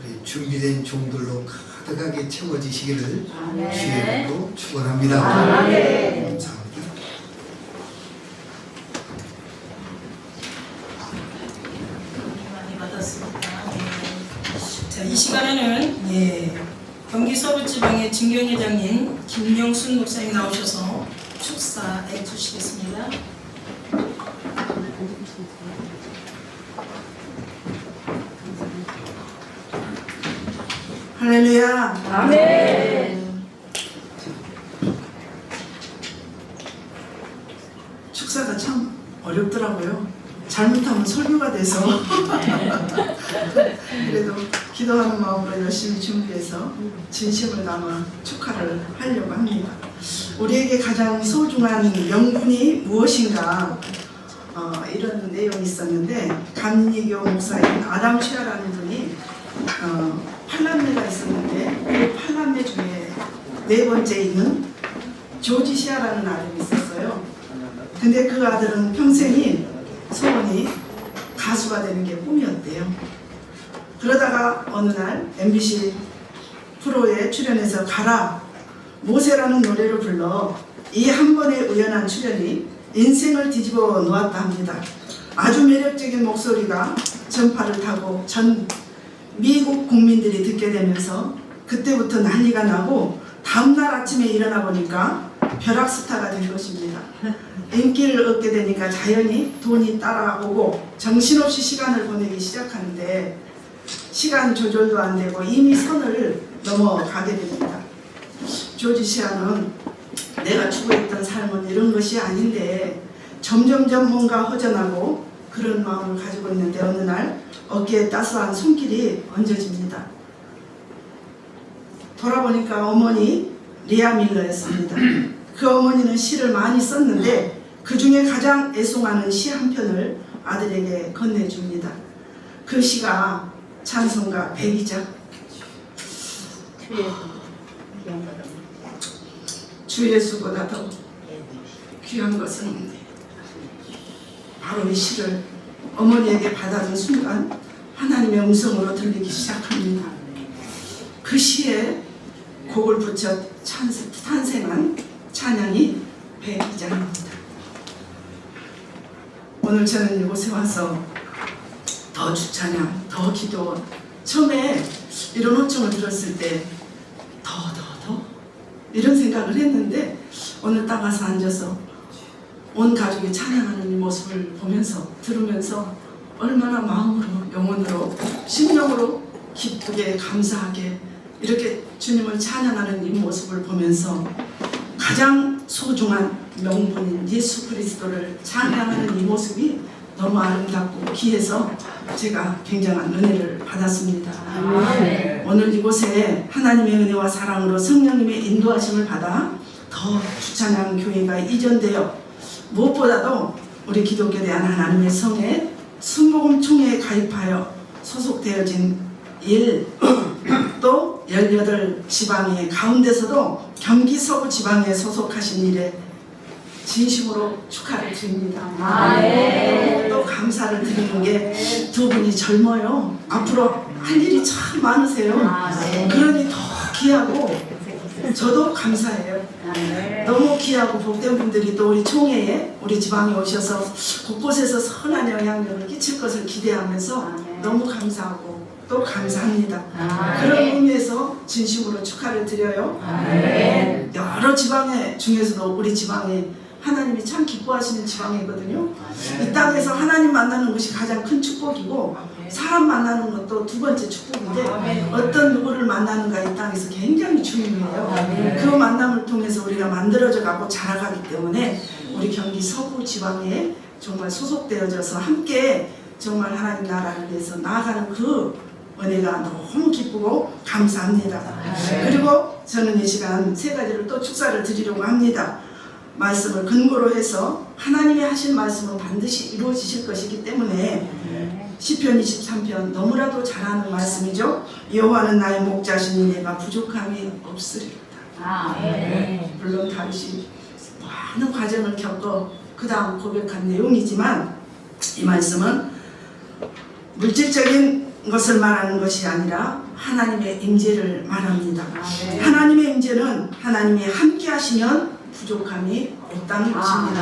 우리 준비된 종들로 가득하게 채워지시기를 주의 이름으로 축원합니다. 아멘. 감사합니다. 많이 받았습니다. 자, 이 시간에는 경기 서부지방의 진경회장님 김영순 목사님 나오셔서 축사해 주시겠습니다. 할렐루야. 아멘. 축사가 참 어렵더라고요. 잘못하면 설교가 돼서 그래도 기도하는 마음으로 열심히 준비해서 진심을 담아 축하를 하려고 합니다. 우리에게 가장 소중한 명분이 무엇인가 이런 내용이 있었는데 감리교 목사인 아담 쉐아라는 분이 8남매가 있었는데 그 8남매 중에 네 번째 있는 조지 쉐아라는 아들이 있었어요. 근데 그 아들은 평생이 소원이 가수가 되는 게 꿈이었대요. 그러다가 어느 날 MBC 프로에 출연해서 가라 모세라는 노래를 불러 이 한 번의 우연한 출연이 인생을 뒤집어 놓았다 합니다. 아주 매력적인 목소리가 전파를 타고 전 미국 국민들이 듣게 되면서 그때부터 난리가 나고 다음날 아침에 일어나 보니까 벼락스타가 된 것입니다. 인기를 얻게 되니까 자연히 돈이 따라오고 정신없이 시간을 보내기 시작하는데 시간 조절도 안 되고 이미 선을 넘어가게 됩니다. 조지 쉐아는 내가 추구했던 삶은 이런 것이 아닌데 점점점 뭔가 허전하고 그런 마음을 가지고 있는데 어느 날 어깨에 따스한 손길이 얹어집니다. 돌아보니까 어머니 리아 밀러였습니다. 그 어머니는 시를 많이 썼는데 그 중에 가장 애송하는 시 한 편을 아들에게 건네줍니다. 그 시가 찬송가 102장 주 예수보다 더 귀한 것은 없네. 바로 이 시를 어머니에게 받아준 순간 하나님의 음성으로 들리기 시작합니다. 그 시에 곡을 붙여 탄생한 찬양이 102장입니다. 오늘 저는 이곳에 와서 더 주찬양, 더 기도, 처음에 이런 호청을 들었을 때 더 이런 생각을 했는데 오늘 딱 와서 앉아서 온 가족이 찬양하는 이 모습을 보면서 들으면서 얼마나 마음으로 영혼으로 심령으로 기쁘게 감사하게 이렇게 주님을 찬양하는 이 모습을 보면서 가장 소중한 명분인 예수 그리스도를 찬양하는 이 모습이 너무 아름답고 귀해서 제가 굉장한 은혜를 받았습니다. 오늘 이곳에 하나님의 은혜와 사랑으로 성령님의 인도하심을 받아 더 주찬양 교회가 이전되어 무엇보다도 우리 기독교에 대한 하나님의 성에 순복음 총회에 가입하여 소속되어진 또 18지방의 가운데서도 경기 서부 지방에 소속하신 일에 진심으로 축하를 드립니다. 또 감사를 드리는 게 두 분이 젊어요. 앞으로 할 일이 참 많으세요. 그러니 더 귀하고 저도 감사해요. 너무 귀하고 복된 분들이 또 우리 총회에 우리 지방에 오셔서 곳곳에서 선한 영향력을 끼칠 것을 기대하면서 너무 감사하고 또 감사합니다. 그런 의미에서 진심으로 축하를 드려요. 여러 지방에 중에서도 우리 지방에 하나님이 참 기뻐하시는 지방이거든요. 이 땅에서 하나님 만나는 것이 가장 큰 축복이고 사람 만나는 것도 두 번째 축복인데 어떤 누구를 만나는가 이 땅에서 굉장히 중요해요. 그 만남을 통해서 우리가 만들어져 가고 자라가기 때문에 우리 경기 서부 지방에 정말 소속되어져서 함께 정말 하나님 나라를 위해서 나아가는 그 은혜가 너무 기쁘고 감사합니다. 그리고 저는 이 시간 세 가지를 또 축사를 드리려고 합니다. 말씀을 근거로 해서 하나님이 하신 말씀은 반드시 이루어지실 것이기 때문에 시편 23편 너무나도 잘 아는 말씀이죠. 여호와는 나의 목자시니 내가 부족함이 없으리로다. 물론 다윗이 많은 과정을 겪어 그 다음 고백한 내용이지만 이 말씀은 물질적인 것을 말하는 것이 아니라 하나님의 임재를 말합니다. 하나님의 임재는 하나님이 함께 하시면 부족함이 없다는 것입니다.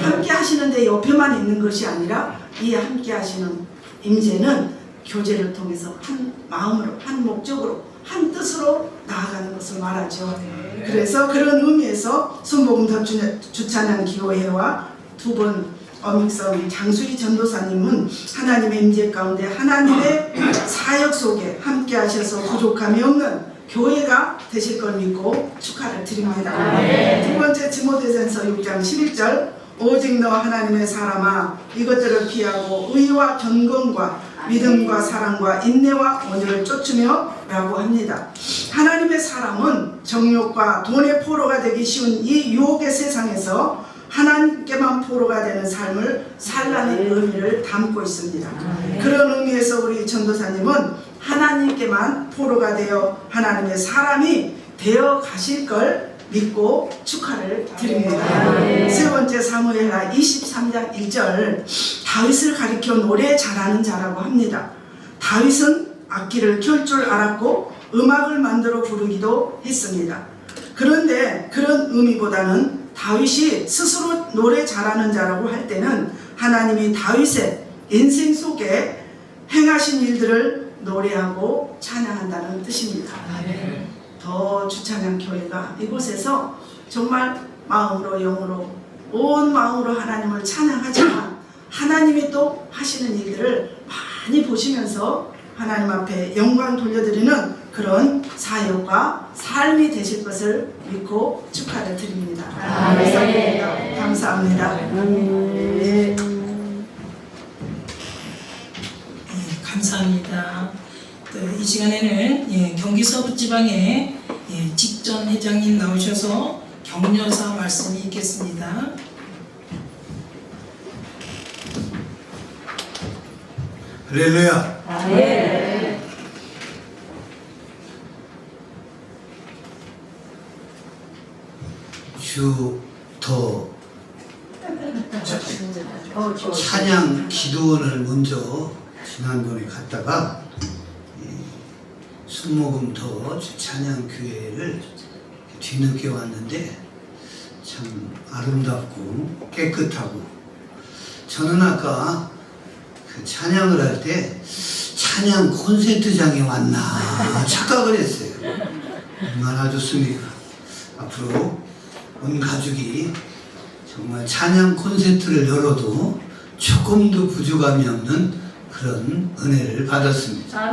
함께 하시는데 옆에만 있는 것이 아니라 이 함께 하시는 임재는 교제를 통해서 한 마음으로, 한 목적으로, 한 뜻으로 나아가는 것을 말하죠. 그래서 그런 의미에서 순복음 더 주찬양 기도회와 두 분 어믹성 장수희 전도사님은 하나님의 임재 가운데 하나님의 사역 속에 함께 하셔서 부족함이 없는 교회가 되실 걸 믿고 축하를 드립니다. 두 번째 디모데전서 6장 11절 오직 너 하나님의 사람아 이것들을 피하고 의와 경건과 믿음과 사랑과 인내와 온유를 쫓으며 라고 합니다. 하나님의 사람은 정욕과 돈의 포로가 되기 쉬운 이 유혹의 세상에서 하나님께만 포로가 되는 삶을 살라는 의미를 담고 있습니다. 그런 의미에서 우리 전도사님은 하나님께만 포로가 되어 하나님의 사람이 되어 가실 걸 믿고 축하를 드립니다. 세 번째 사무엘하 23장 1절 다윗을 가리켜 노래 잘하는 자라고 합니다. 다윗은 악기를 켤 줄 알았고 음악을 만들어 부르기도 했습니다. 그런데 그런 의미보다는 다윗이 스스로 노래 잘하는 자라고 할 때는 하나님이 다윗의 인생 속에 행하신 일들을 노래하고 찬양한다는 뜻입니다. 더 주찬양 교회가 이곳에서 정말 마음으로 영으로 온 마음으로 하나님을 찬양하지만 하나님이 또 하시는 일들을 많이 보시면서 하나님 앞에 영광 돌려드리는 그런 사역과 삶이 되실 것을 믿고 축하를 드립니다. 감사합니다. 감사합니다. 이 시간에는 경기 서부지방에 직전 회장님 나오셔서 격려사 말씀이 있겠습니다. 할렐루야. 더 찬양 기도원을 먼저 지난번에 갔다가 순복음 더 찬양 교회를 뒤늦게 왔는데 참 아름답고 깨끗하고 저는 아까 그 찬양을 할 때 찬양 콘서트장에 왔나 착각을 했어요. 얼마나 좋습니까? 앞으로 온 가족이 정말 찬양 콘서트를 열어도 조금도 부족함이 없는 그런 은혜를 받았습니다.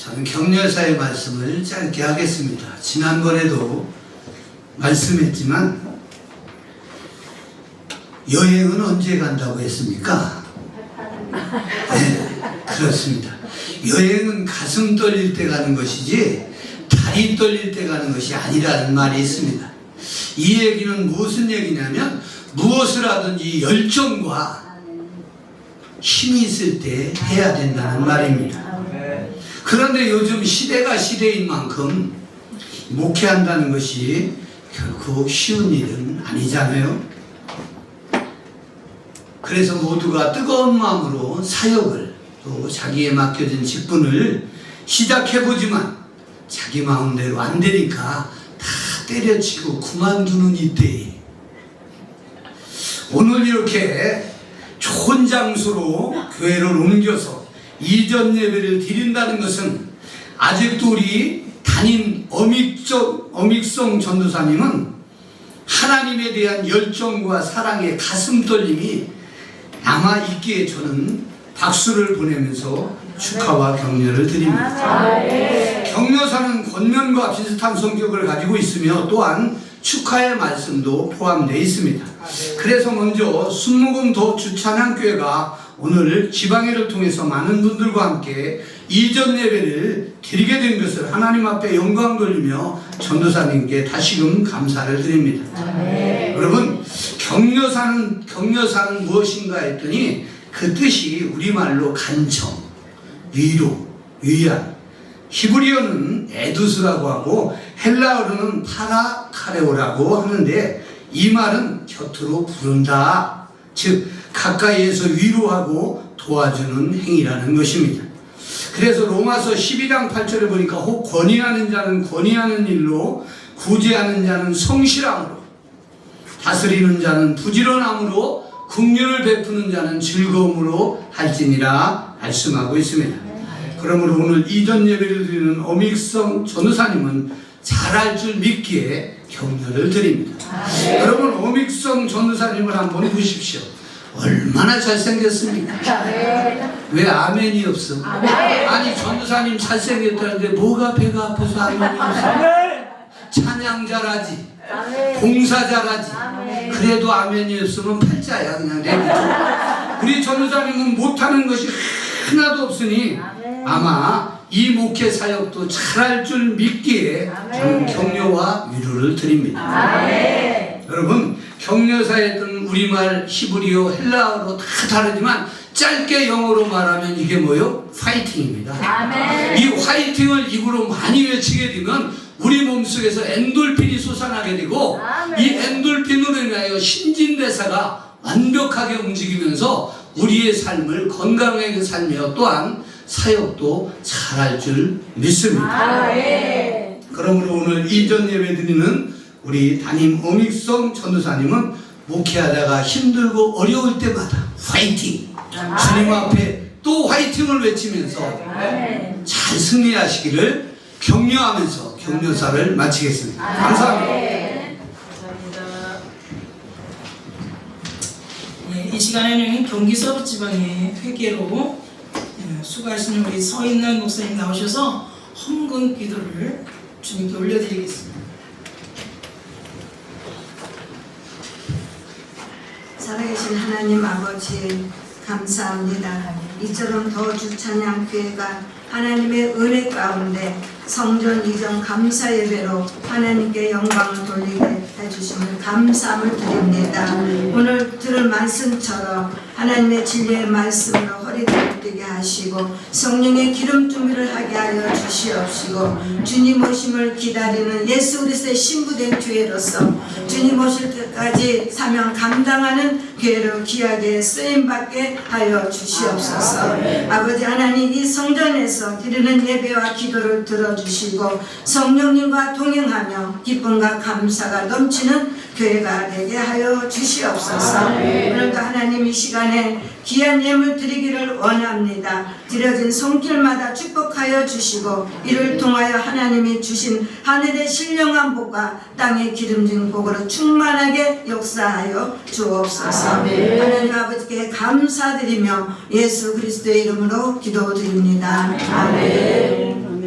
저는 격려사의 말씀을 짧게 하겠습니다. 지난번에도 말씀했지만 여행은 언제 간다고 했습니까? 네, 그렇습니다. 여행은 가슴 떨릴 때 가는 것이지 다리 떨릴 때 가는 것이 아니라는 말이 있습니다. 이 얘기는 무슨 얘기냐면 무엇을 하든지 열정과 힘이 있을 때 해야 된다는 말입니다. 그런데 요즘 시대가 시대인 만큼 목회한다는 것이 결코 쉬운 일은 아니잖아요. 그래서 모두가 뜨거운 마음으로 사역을 또 자기에 맡겨진 직분을 시작해보지만 자기 마음대로 안 되니까 다 때려치고 그만두는 이때에 오늘 이렇게 좋은 장소로 교회를 옮겨서 이전 예배를 드린다는 것은 아직도 우리 담임 어믹성 전도사님은 하나님에 대한 열정과 사랑의 가슴 떨림이 남아있기에 저는 박수를 보내면서 축하와 격려를 드립니다. 격려사는 권면과 비슷한 성격을 가지고 있으며 또한 축하의 말씀도 포함되어 있습니다. 그래서 먼저 순무금 더 주찬양교회가 오늘 지방회를 통해서 많은 분들과 함께 이전 예배를 드리게 된 것을 하나님 앞에 영광 돌리며 전도사님께 다시금 감사를 드립니다. 여러분, 격려사는 무엇인가 했더니 그 뜻이 우리말로 간청, 위로, 위안, 히브리어는 에두스라고 하고 헬라어로는 파라카레오라고 하는데 이 말은 곁으로 부른다, 즉 가까이에서 위로하고 도와주는 행위라는 것입니다. 그래서 로마서 12장 8절에 보니까 혹 권위하는 자는 권위하는 일로, 구제하는 자는 성실함으로, 다스리는 자는 부지런함으로, 긍휼을 베푸는 자는 즐거움으로 할지니라 말씀하고 있습니다. 그러므로 오늘 이전 예배를 드리는 어믹성 전도사님은 잘할 줄 믿기에 격려를 드립니다. 여러분, 어믹성 전도사님을 한번 보십시오. 얼마나 잘생겼습니까? 왜 아멘이 없어? 아니, 전도사님 잘생겼다는데 뭐가 배가 아파서 아멘이 없어? 찬양 잘하지, 봉사 잘하지. 그래도 아멘이 없으면 팔자야, 그냥 내비둬. 우리 전도사님은 못하는 것이 하나도 없으니 아마 이 목회 사역도 잘할 줄 믿기에 저는 격려와 위로를 드립니다. 여러분, 격려사였던 우리말, 히브리어, 헬라어로 다 다르지만 짧게 영어로 말하면 이게 뭐요? 파이팅입니다. 이 화이팅을 입으로 많이 외치게 되면 우리 몸속에서 엔돌핀이 솟아나게 되고 이 엔돌핀으로 인하여 신진대사가 완벽하게 움직이면서 우리의 삶을 건강하게 살며 또한 사역도 잘할 줄 믿습니다. 그러므로 오늘 이전 예배 드리는 우리 담임 어믹성 전도사님은 목회하다가 힘들고 어려울 때마다 화이팅! 주님 앞에 또 화이팅을 외치면서 잘 승리하시기를 격려하면서 격려사를 마치겠습니다. 감사합니다. 네, 이 시간에는 경기 서부지방의 회계로 수고하시는 우리 서인날 목사님 나오셔서 헌금 기도를 주님께 올려드리겠습니다. 살아계신 하나님 아버지 감사합니다. 이처럼 더 주찬양교회가 하나님의 은혜 가운데 성전 이전 감사 예배로 하나님께 영광을 돌리게 해주심을 감사함을 드립니다. 오늘 들은 말씀처럼 하나님의 진리의 말씀으로 허리를 뛰게 하시고 성령의 기름 준비를 하게 하여 주시옵시고 주님 오심을 기다리는 예수 그리스도의 신부된 교회로서 주님 오실 때까지 사명 감당하는 교회로 귀하게 쓰임받게 하여 주시옵소서. 아버지 하나님, 이 성전에서 드리는 예배와 기도를 들어주시고 성령님과 동행하며 기쁨과 감사가 넘치는 교회가 되게 하여 주시옵소서. 오늘도 하나님 이 시간에 귀한 예물 드리기를 원합니다. 드려진 손길마다 축복하여 주시고 이를 통하여 하나님이 주신 하늘의 신령한 복과 땅의 기름진 복으로 충만하게 역사하여 주옵소서. 하나님 아버지께 감사드리며 예수 그리스도의 이름으로 기도드립니다. 아멘.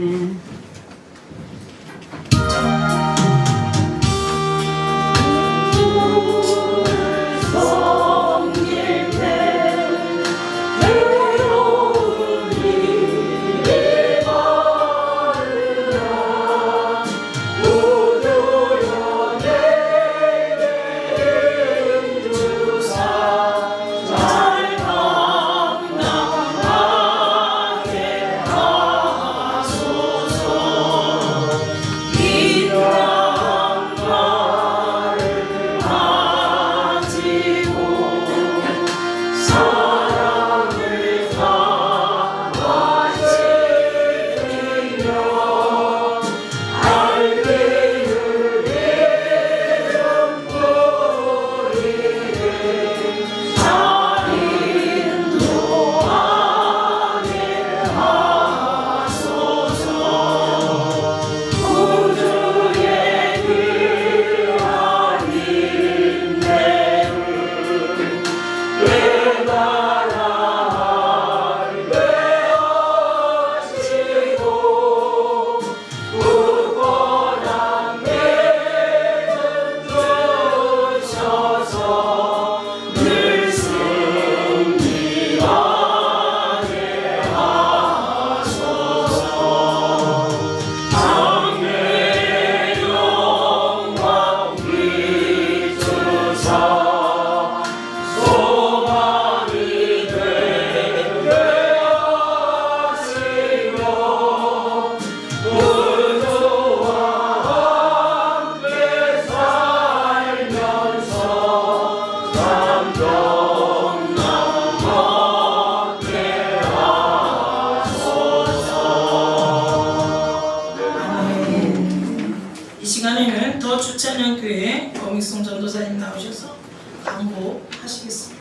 이 시간에는 더 주찬양교회 어믹송 전도사님 나오셔서 강구하시겠습니다.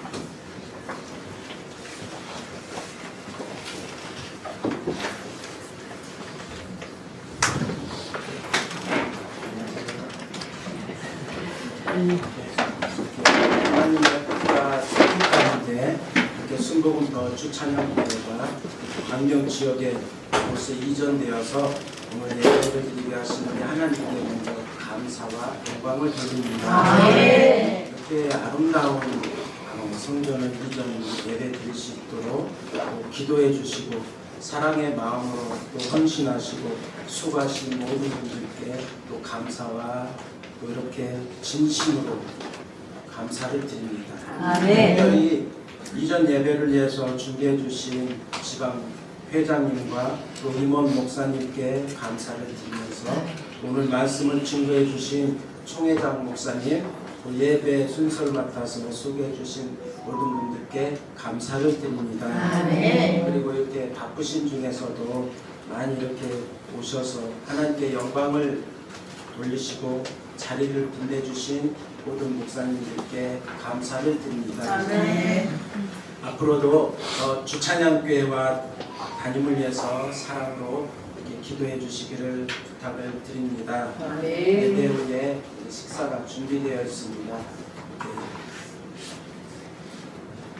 하나님의 뜻과 뜻 가운데 이렇게 순복음 더 주찬양교회가 광명 지역에 곳에 이전되어서 오늘 예배를 드리게 하시는 하나님께 먼저 감사와 영광을 드립니다. 이렇게 아름다운 성전을 이전 예배 드릴 수 있도록 또 기도해 주시고 사랑의 마음으로 또 헌신하시고 수고하신 모든 분들께 또 감사와 또 이렇게 진심으로 감사를 드립니다. 특별히 이전 예배를 위해서 준비해 주신 지방 회장님과 또 임원 목사님께 감사를 드리면서 오늘 말씀을 증거해 주신 총회장 목사님, 또 예배 순서를 맡아서 소개해 주신 모든 분들께 감사를 드립니다. 그리고 이렇게 바쁘신 중에서도 많이 이렇게 오셔서 하나님께 영광을 돌리시고 자리를 빛내주신 모든 목사님들께 감사를 드립니다. 앞으로도 주찬양교회와 담임을 위해서 사랑으로 이렇게 기도해 주시기를 부탁을 드립니다. 예배 후에 식사가 준비되어 있습니다.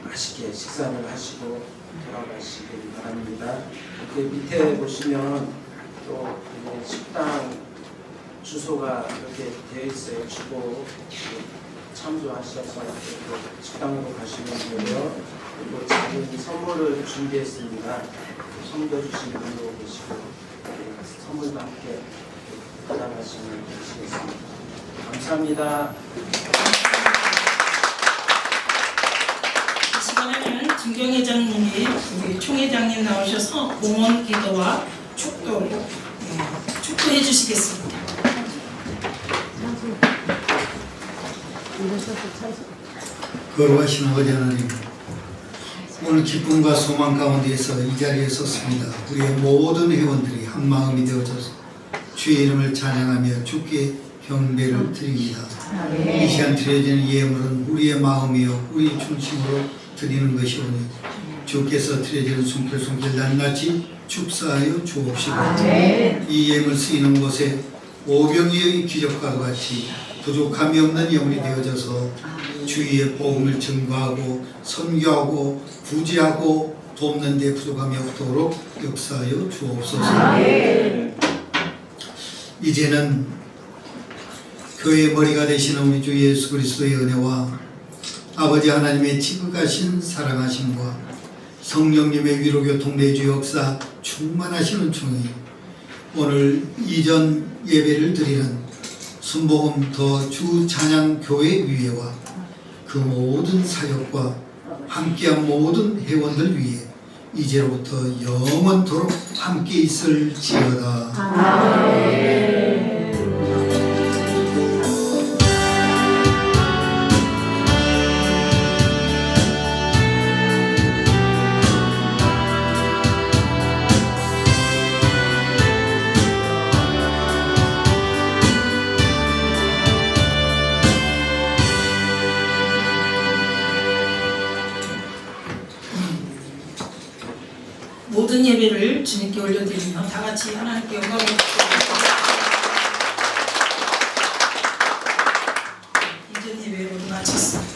맛있게 식사를 하시고 돌아가시길 바랍니다. 이렇게 밑에 보시면 또 식당 주소가 이렇게 되어 있어요. 주고 참조하셔서 식당으로 가시면 되고요. 그리고 작은 선물을 준비했습니다. 섬겨주신 분도 계시고 선물도 함께 받아가시면 되시겠습니다. 감사합니다. 이 시간에는 김경회장님이 우리 총회장님 나오셔서 공헌 기도와 축도해 주시겠습니다. 거룩하신 아버지 하나님, 오늘 기쁨과 소망 가운데에서 이 자리에 섰습니다. 우리의 모든 회원들이 한마음이 되어져서 주의 이름을 찬양하며 주께 경배를 드립니다. 이 시간 드려지는 예물은 우리의 마음이요 우리 중심으로 드리는 것이오니 주께서 드려지는 손길 낱낱이 축사하여 주옵시고 이 예물 쓰이는 곳에 오병이의 기적과도 같이 부족함이 없는 영혼이 되어져서 주의 복음을 증거하고 선교하고 구제하고 돕는 데 부족함이 없도록 역사하여 주옵소서. 이제는 교회의 머리가 되시는 우리 주 예수 그리스도의 은혜와 아버지 하나님의 지극하신 사랑하심과 성령님의 위로교통 내주 역사 충만하시는 중이 오늘 이전 예배를 드리는 순복음 더 주 찬양 교회 위에와 그 모든 사역과 함께한 모든 회원들 위해 이제로부터 영원토록 함께 있을지어다. 모든 예배를 주님께 올려드리며 다 같이 하나님께 영광을 드립니다. 이전 예배 모두 마쳤습니다.